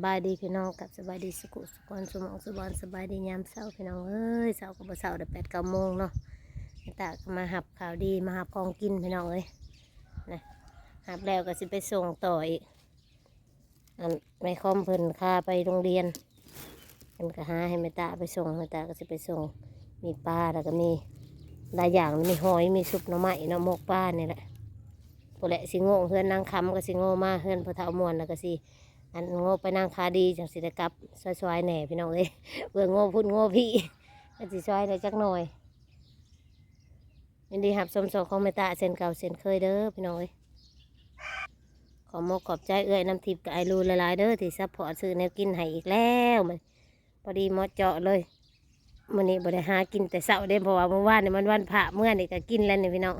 บายดีพี่น้องกับสบายดีสุขสุขวันสมองสุบอนสบายดียามเช้าพี่น้องเอ้ยเช้าก็บ่เช้าเดี๋ยว8-9 โมงเนาะตาก็มาหับข่าวดีมาหับของกินพี่น้องเอ้ยนะหับแล้วก็สิไปส่งต่ออีกอันไม่คอมเพิ่นพาไปโรงเรียนเพิ่นก็หาให้แม่ตาไปส่งแม่ตาก็สิไปส่งมีปลาแล้วก็มีหลายอย่างมีหอยมีซุปหน่อไม้เนาะหมกปลานี่แหละพวกแหละสิโง่เฮือนนางคำก็สิโง่มาเฮือนพอเฒ่ามวนแล้วก็สิอันโง่ไปนางคาดีจังสิได้กลับซอยๆแหน่พี่น้องเอ้ยเบื่อโง่พุ่นโง่พี่ก็สิซอยได้จักหน่อยยินดีหับสมสองของแม่ตาเส้นเก่าเส้นเคยเด้อพี่น้องเอ้ยขอมกขอบใจเอ้ยน้ำทิพย์กับไอรูหลายๆเด้อที่ซัพพอร์ตซื้อแนวกินให้อีกแล้วมันพอดีหมดเจาะเลยมื้อนี้บ่ได้หากินแต่เช้าเด้เพราะว่าเมื่อวานนี่มันวันพระเมื่อนี่ก็กินแล้วนี่พี่น้อง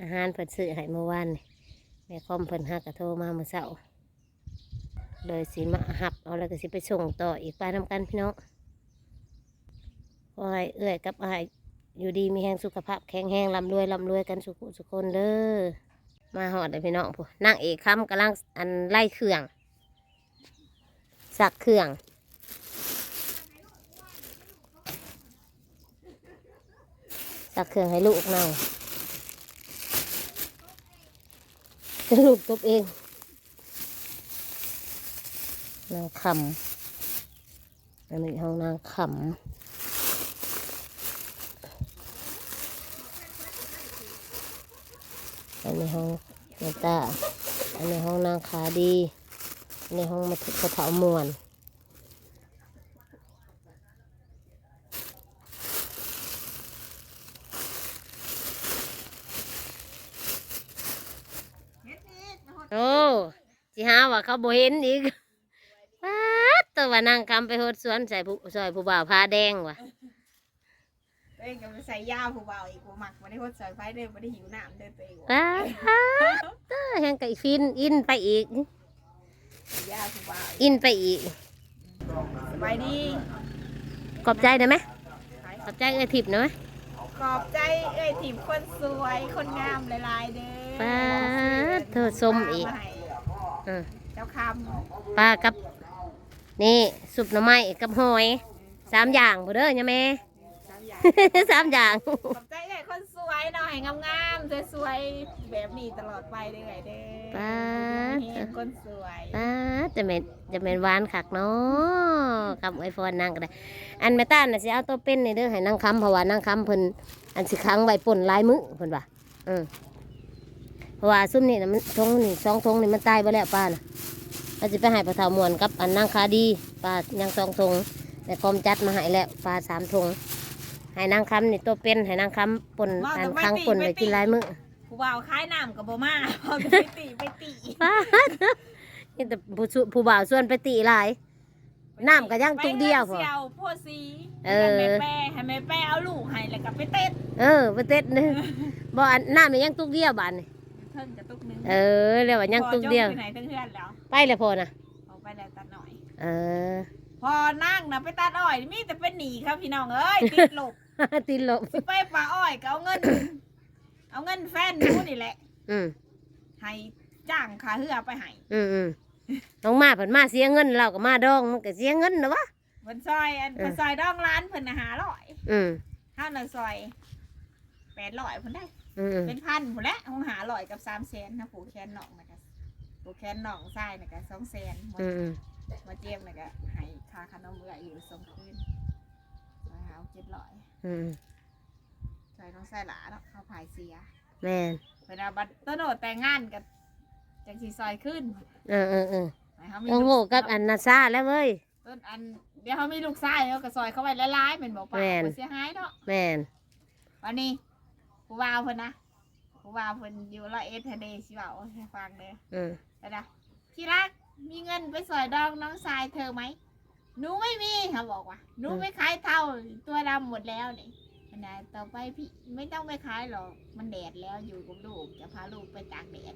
อาหารเพิ่นซื้อให้เมื่อวานนี่แม่คอมเพิ่นหากระโทรมาเมื่อเช้าเลยสิมาหับเอาแล้วก็สิไปส่งต่ออีกไปนำกันพี่น้องขอให้เอื้อยกับอ้ายอยู่ดีมีแห้งสุขภาพแข็งแรงร่ำรวยกันสุขคนเด้อมาหอดเลยพี่น้องผู้นั่งเอกคำกำลังอันไล่เครื่องสักเครื่องสักเครื่องให้ลูกเน่าจะลูกตบเองนางคำอันนี้ห้องนางคำอันนี้ห้องแม่ตาอันนี้ห้องนางขาดีอันนี้ห้องมาถึงกระเถามวนโอ้สิหาว่าเขาบ่เห็นอีกป๊าดตัวว่านางคำไปโหดสวนใส่ผู้ซอยผู้บ่าวผ้าแดงว่ะตัวเองก็ไปใส่ยาผู้เบาอีกผู้หมักมาได้พดใส่ไฟเดินมาได้หิวน้ำเดินตัวเอง ป๊าดตัวแห่งไก่ฟินอินไปอีก ยาผู้เบา อินไปอีก สบายดี ขอบใจได้ไหมขอบใจเอ้ยทิพย์หน่อยไหม ขอบใจเอ้ยทีมคนสวยคนงามหลายๆเด้อ ป๊าดเธอส้มอีก มาให้เจ้าค ปลากับนี่สุปหน่อไม้กับหอย3 อย่างพอเด้อเนี่ยแม่ ำ3 อย่าง 3 อย่าง ขอบใจเอ้ยคนสวยเนาะให้งามๆสวยๆแบบนี้ตลอดไปเด้อเด้อ ป๊าด เห็นคนสวย ป๊าดจะเป็นหวานคักเนาะกับไอโฟนนั่งก็ได้อันแม่ต้านน่ะสิเอาตัวเป็นนี่เด้อให้นั่งค้ำเพราะว่านั่งค้ำเพิ่นอันสิค้างไว้ป่นลายมือเพิ่นว่าเพราะว่าซุ่มนี่นะมันทงนี่2 ทงนี่มันตายไปแล้วป้าน่ะเราจะไปให้ปลาเถามวนกับอันนางคาดีปลายัง2 ทงแต่คอมจัดมาให้แล้วปลา3 ทงให้นางค้ำนี่ตัวเป็นให้นางค้ำป่นอันค้างป่นไว้กินลายมือ ผู้บ่าวคล้ายน้ำกับบ่มาเอาไปตี ป๊าดนี่แต่ผู้บ่าวส่วนไปตีหลายน้ำก็ยังตุกเดียวพอ ไปเสี่ยวพ่อซี เออ ให้แม่แป้เอาลูกให้แล้วก็ไปเต้น ไปเต้นนึงบ่อันน้ำมันยังตุกเดียวบานนี่ เพิ่งกระตุกนึง เรียกว่ายังตุกเดียว พอจมไปไหนทั้งเพื่อนแล้ว ไปเลยพอนะ เอาไปแล้วตัดหน่อย เออ พอนั่งนะไปตัดอ้อยมีแต่เป็นหนีครับพี่น้องเอ้ยติดหลบ ตีนลบ สิไปป่าอ้อยก็เอาเงิน เอาเงินแฟนหนูนี่แหละ อืม ให้จ้างค่าเรือไปให้ น้องมาเพิ่นมาเสียเงินเราก็มาดองมันก็เสียเงินนะวะ เพิ่นซอยเพิ่นซอยดองร้านเพิ่นน่ะ500อืมห้าน่ะซอย800เพิ่นได้ อืม เป็นพันผู้นแหละห้องหาลอยกับ300,000นะผูกแขนหนองนะคะผูกแขนหนองทรายนะคะ200,000มาเจียมนะคะให้ค่าขนมเบื่ออยู่2 คืนมาหา700ใส่น้องใส่หลาเนาะเขาผายเสีย แม่น เวลาบัดต้นโหนดแต่งงานกับจังสีซอยขึ้นให้เขามี ต้องโง่กับอันนาซาแล้วเว้ย ต้นอันเดี๋ยวเขามีลูกชายเขาก็ซอยเขาไว้หลายๆเป็นบอกป่า แม่น เสียหายเนาะ แม่น วันนี้ผู้บ่าวเพิ่นนะผู้บ่าวเพิ่นอยู่101ทะเลสิเว้าให้ฟังเด้อ แต่นะที่รักมีเงินไปสอยดองน้องชายเธอไหมหนูไม่มีเขาบอกว่าหนูไม่ขายเท่าตัวดำหมดแล้วนี่นะต่อไปพี่ไม่ต้องไปขายหรอกมันแดดแล้วอยู่กับลูกจะพาลูกไปตากแดด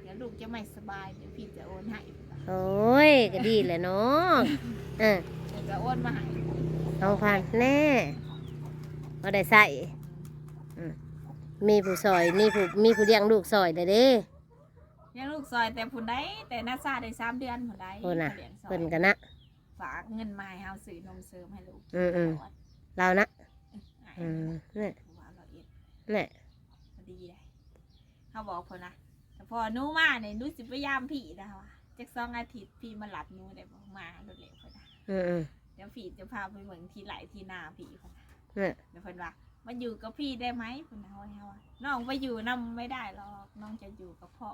เดี๋ยวลูกจะไม่สบายเดี๋ยวพี่จะโอนให้ โอ้ยก็ดีแหละเนาะเดี๋ยวจะโอนมาให้ 2,000แน่ก็ได้ใส่มีผู้ซอยมีผู้เลี้ยงลูกซอยเด้อ เลี้ยงลูกซอยแต่ผุนได้แต่น่าซาได้3 เดือนผุนได้ เพิ่นน่ะ เลี้ยงซอย เพิ่นกันนะ ฝากเงินมาให้เฮาซื้อนมเสริมให้ลูก อืม เรานะ อ่ะ นี่ ว่าเราเอ็ด นี่ พอดีเลยเขาบอกเพิ่นนะแต่พอหนูมาเนี่ยหนูสิพยายามพี่นะว่าจัก2 อาทิตย์พี่มาหลับหนูได้บ่มาโดดเร็วเพิ่นนะ อืม เดี๋ยวพี่จะพาไปเมืองที่ไหลที่นาพี่เพิ่นนะ นี่ เดี๋ยวเพิ่นว่ามาอยู่กับพี่ได้ไหมเพิ่นเอาให้เฮาว่าน้องไปอยู่นำไม่ได้หรอกน้องจะอยู่กับพ่อ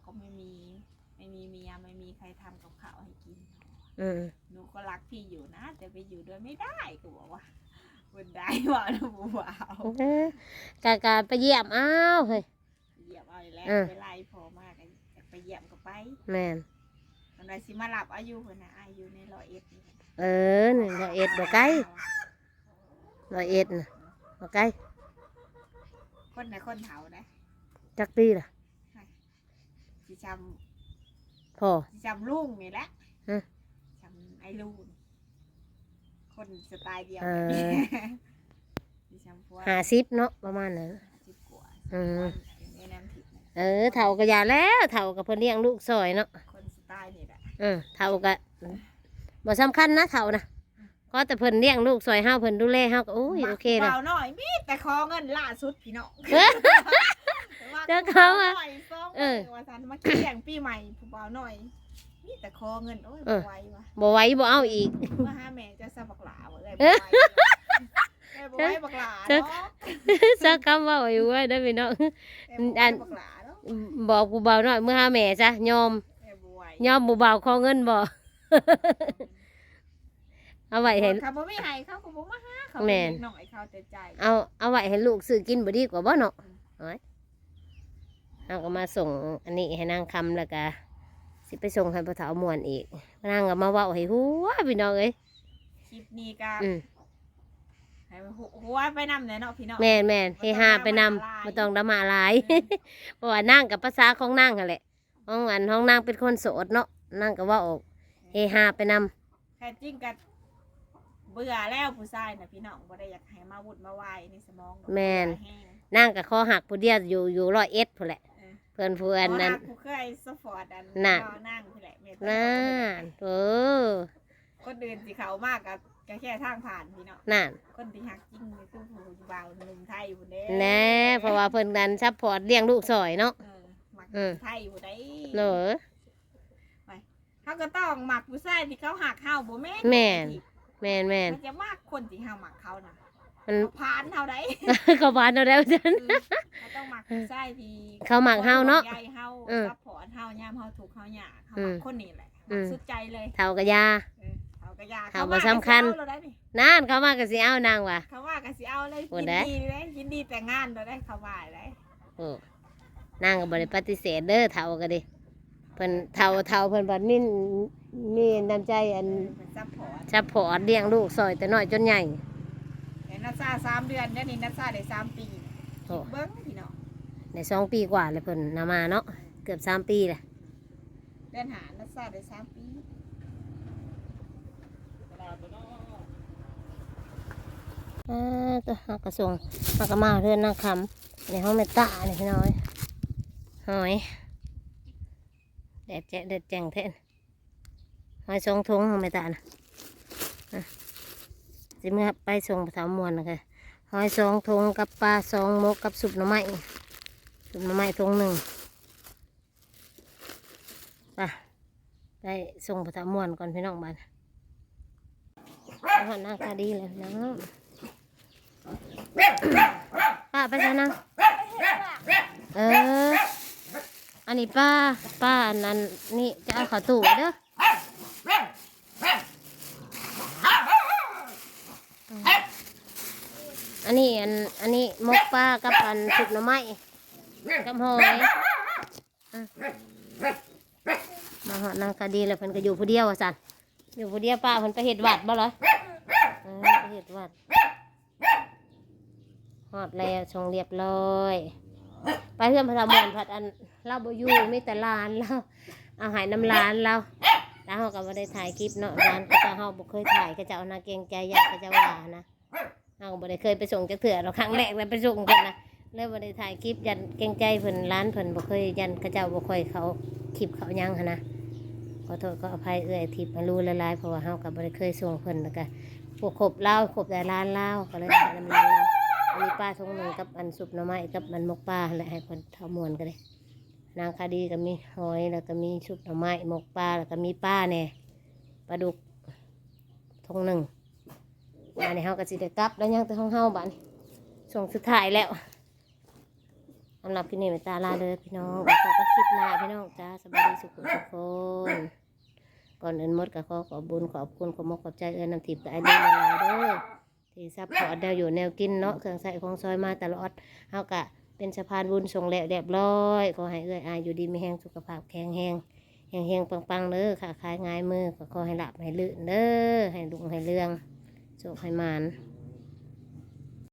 ก็ไม่มีเมียไม่มีใครทำกับข้าวให้กิน หนูก็รักพี่อยู่นะแต่ไปอยู่ด้วยไม่ได้ก็บอกว่าบนได้ว่านะบูบ่าว กะไปเยี่ยมอ้าวเฮ้ย เหยียบเอาอีกแล้ว เออ ไปไล่พอมากไปเหยียบก็ไป แม่น ตอนใดสิมาหลับอายุเพิ่นน่ะอายุใน101นี่ นี่101บ่ไกล101น่ะบ่ไกล คนไหนคนเฒ่านะ จักปีล่ะ สิจ พ่อ ำสิจำลุงนี่แหละ ฮะ จำไอ้ลุงคนสไตล์เดียว เอ กัน อ สิจำพวก 50เนาะประมาณนั้น 10 กว่า อืม ในน้ำทิพย์นะ เฒ่าก็อย่าแล้วเฒ่าก็เพิ่นเลี้ยงลูกซอยเนาะ คนสไตล์นี่แหละ เฒ่าก็บ่สำคัญนะเฒ่านะก็แต่เพิ่นเลี้ยงลูกซอยเฮาเพิ่นดูแลเฮาก็โอ้ยโอเคแล้ว เบาหน่อยมีแต่ขอเงินล่าสุดพี่น้อง เจ้าเขาอะ เออว่าสันมาเกี่ยงปีใหม่ผู้เบาหน่อยมีแต่ขอเงินโอ้ยบ่ไหววะ บ่ไหวบ่เอาอีก มาหาแม่จะสะบักหลาบ่เลยบ่ไหวแม่บ่ไหวบักหลาเนาะ ซักคำเว้าอยู่ไว้เด้อพี่น้อง แม่บ่ไหวบักหลาเนาะ บอกผู้เบาหน่อยเมื่อหาแม่ซะยอม แม่บ่ไหวย อมผู้เบาขอเงินบ่ เอาไว้ให้ เขาบ่มีให้เขาก็บ่มาหาเขา แม่น เด็กน้อยเขาแต่ใจ เอาไว้ให้ลูกซื้อกินบ่ดีกว่าบ่เนาะเอาไว้เอาก็มาส่งอันนี้ให้นางคำแล้วก็สิไปส่งให้พ่อเฒ่าม่วนอีกนางก็มาเว้าให้หัวพี่น้องเอ้ย คลิปนี้ก็ อืม ให้หัวไปนำแน่เนาะพี่น้อง แม่นเฮฮาไปนำบ่ต้องดราม่าหลาย เพราะว่านางกับภาษาของนางนั่นแหละห้องนางเป็นคนโสดเนาะนางก็เว้าเฮฮาไปนำ แท้จริงก็เบื่อแล้วผู้ชายน่ะพี่น้องบ่ได้อยากให้มาวุ่นมาวายในสมองดอก แม่น แห้ง นางก็ขอหักผู้เดียวอยู่101พุ่นแหละ เออ เพื่อนผู้อันนั้น ผู้เคยสปอร์ตอัน น่ะ นั่งพี่แหละแม่ นั่นคนอื่นสิเขามากกับแค่ทางผ่านพี่เนาะ นั่น คนที่หักจริงนี่คือผู้บ่าวหนุ่มไทยผู้เด้ แน่เพราะว่าเพิ่นนั้นซัพพอร์ตเลี้ยงลูกซอยเนาะ มัก เออ ไทยผู้ใด เหรอ เขาก็ต้องมักผู้ชายที่เขาหักเฮาบ่แม่น แม่น แม่น มันจะมากคนที่เฮามักเขาน่ะ มัน เขาผ่านเฮาได้ เขาบานเอาแล้วจัน เขาต้องมักผู้ชายที่ เขามักเฮาเนาะ ใหญ่เฮา เออ ซัพพอร์ตเฮายามเฮาถูกข์เฮายากเขา อื มั ม กคนนี้แหละ อื มัก ม สุดใจเลย เท่ากับยา เขาก็ยาก เขาบ่สำคัญ เขาว่าก็สิเอาเราได้นี่ นั่นเขามาก็สิเอานางว่ะ เขาว่าก็สิเอาเลย โอ้ ยิน ได้ ดีเลยยินดีแต่งงานเราได้เขาว่าเลย โอ้นางก็บ่ได้ปฏิเสธเด้อเท่าก็ดิเพิ่นเท่าเพิ่นบัดมีน้ำใจอัน เป็นซัพพอร์ต ซัพพอร์ตเลี้ยงลูกซอยแต่น้อยจนใหญ่ แต่นัทซา3 เดือนเดี๋ยวนี้นัทซาได้3 ปี โอ้ เบิ้งพี่น้อง ได้2 ปีกว่าเลยเพิ่นนามาเนาะเกือบ3 ปีเลย เดือนหานัทซาได้3 ปี ตัวหักกระส่งหักกระมาเพื่อนนางคำในห้องเมตตาเนี่ยพี่น้อยหอยแดดแจ่งเท่นหอย2 ถุงห้องเมตตานะสิเมื่อไปส่งไปถามมวนนะคะหอย2 ถุงกับปลา2 มกกับสุปหน่อไม้ถุง 1ไปส่งไปถามมวนก่อนพี่น้องบ้านหอนหน้าคาดีเลยนะป้าไปซะนะอันนี้ป้าอันนั้นนี่จะเอาเข้าตู้เด้ออันนี้มกปลากับอันสุกหน่อไม้กับหอยมาหอดนางคดีแล้วเพิ่นก็อยู่ผู้เดียวว่าซั่นอยู่ผู้เดียวป้าเพิ่นไปเฮ็ดวัดบ่เหรอไปเฮ็ดวัดหอดแล้วชงเรียบร้อยไปเพื่อนพระธรรมนผัดอันเล่าบ่อยู่มีแต่ลานเราเอาหายน้ำลานเราแล้วเขาก็บ่ได้ถ่ายคลิปเนาะร้านก็จะเขาบ่เคยถ่ายก็จะเอานาเกรงใจอยากก็จะว่านะเขาก็บ่ได้เคยไปส่งจักเถื่อเราครั้งแรกเลยไปส่งกันนะ แล้วบ่ได้ถ่ายคลิปยันเกรงใจเพิ่นร้านเพิ่นบ่เคยยันเขาเจ้าบ่ค่อยเขาคลิปเขาหยังหันนะขอโทษขออภัยทิพย์มารู้ละลายเพราะว่าเฮาก็บ่ได้เคยส่งเพิ่นแล้วก็พวกครบลาวครบแต่ร้านลาวก็เลยให้น้ำร้านลาวอันนี้ป้าทงหนึงกับอันซุปหน่อไม้กับมันมกปลาแหละให้เพิ่นเท่ามวนกันเลยนางคดีก็มีหอยแล้วก็มีซุปหน่อไม้มกปลาแล้วก็มีปลาแหน่ปลาดุกทงหนึงอันนี้เฮาก็สิได้กลับแล้วยังแต่ของเฮาบัดนี้ช่วงสุดท้ายแล้วสำหรับพี่นี่เมตตาลาเลยพี่น้องขอกันคลิปหน้าพี่น้องจ้าสบายดีสุขทุกคนก่อนอื่นหมดก็ขอบุญขอบคุณขอมกขอบใจน้ำทิพย์กับไอเดียละลายเด้อที่ซัพพอร์ตแนวอยู่แนวกินเนาะเครื่องใส่ของซอยมาตลอดเฮากะเป็นสะพานบุญส่งแล้วเรียบร้อยขอให้อาอยู่ดีมีแห้งสุขภาพแข็งแรงแห้งปังๆเด้อค่ะขายง่ายมือก็ขอให้หลับให้ลื่นเด้อให้ลุงให้เรื่องโชคให้มาน